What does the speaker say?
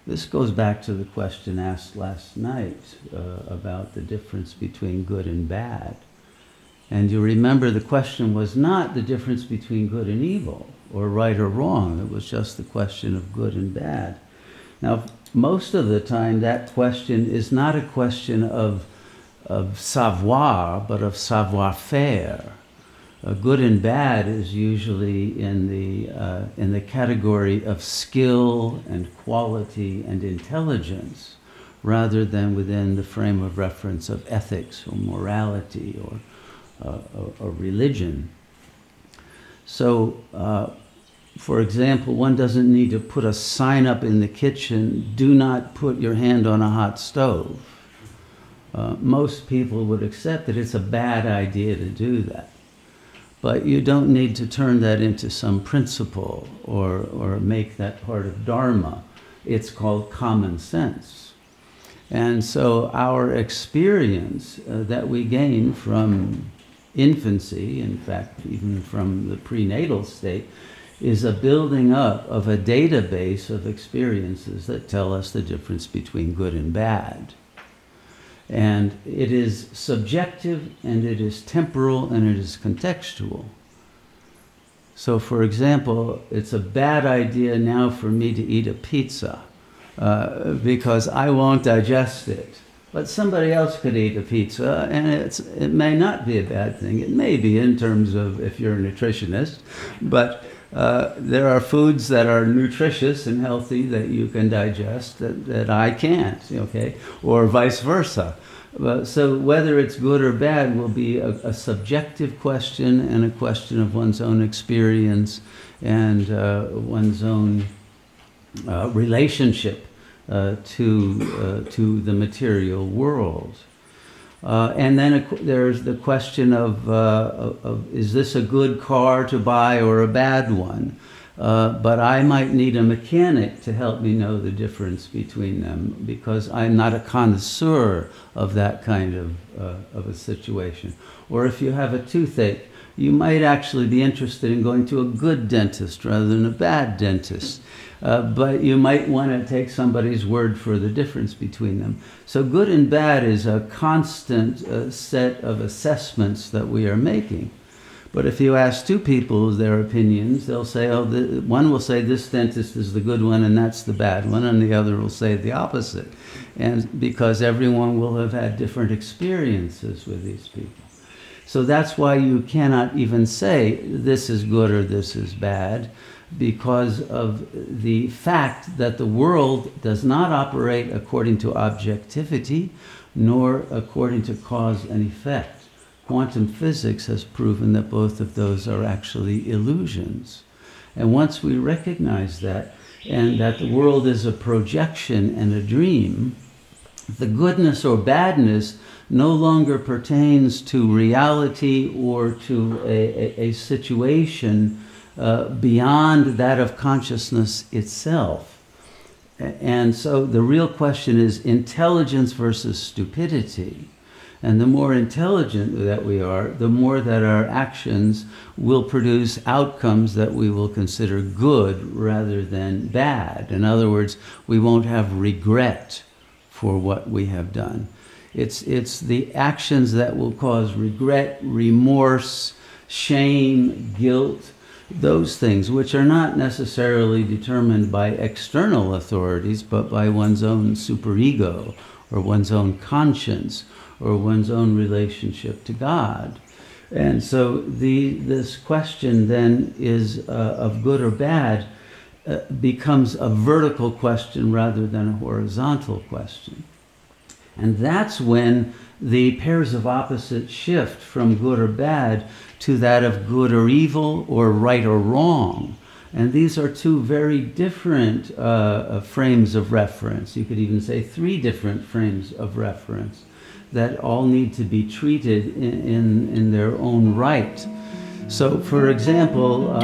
This goes back to the question asked last night about the difference between good and bad. And you remember the question was not the difference between good and evil, or right or wrong. It was just the question of good and bad. Now, most of the time, that question is not a question of savoir, but of savoir-faire. Good and bad is usually in the category of skill and quality and intelligence, rather than within the frame of reference of ethics or morality or religion. So, for example, one doesn't need to put a sign up in the kitchen, "Do not put your hand on a hot stove." Most people would accept that it's a bad idea to do that. But you don't need to turn that into some principle or make that part of Dharma. It's called common sense. And so our experience that we gain from infancy, in fact, even from the prenatal state, is a building up of a database of experiences that tell us the difference between good and bad. And it is subjective, and it is temporal, and it is contextual. So, for example, it's a bad idea now for me to eat a pizza because I won't digest it. But somebody else could eat a pizza, and it may not be a bad thing. It may be in terms of if you're a nutritionist, but there are foods that are nutritious and healthy that you can digest that I can't, okay? Or vice versa. So whether it's good or bad will be a subjective question, and a question of one's own experience and one's own relationship to the material world. And then there's the question of is this a good car to buy or a bad one? But I might need a mechanic to help me know the difference between them, because I'm not a connoisseur of that kind of a situation. Or if you have a toothache, you might actually be interested in going to a good dentist rather than a bad dentist. But you might want to take somebody's word for the difference between them. So good and bad is a constant set of assessments that we are making. But if you ask two people their opinions, they'll say, one will say this dentist is the good one and that's the bad one, and the other will say the opposite. And because everyone will have had different experiences with these people. So that's why you cannot even say this is good or this is bad, because of the fact that the world does not operate according to objectivity, nor according to cause and effect. Quantum physics has proven that both of those are actually illusions. And once we recognize that, and that the world is a projection and a dream, the goodness or badness no longer pertains to reality or to a situation beyond that of consciousness itself. And so the real question is intelligence versus stupidity. And the more intelligent that we are, the more that our actions will produce outcomes that we will consider good rather than bad. In other words, we won't have regret for what we have done. It's the actions that will cause regret, remorse, shame, guilt, those things, which are not necessarily determined by external authorities, but by one's own superego, or one's own conscience, or one's own relationship to God. And so this question then is of good or bad becomes a vertical question rather than a horizontal question. And that's when the pairs of opposites shift from good or bad to that of good or evil, or right or wrong. And these are two very different frames of reference. You could even say three different frames of reference that all need to be treated in their own right. So, for example,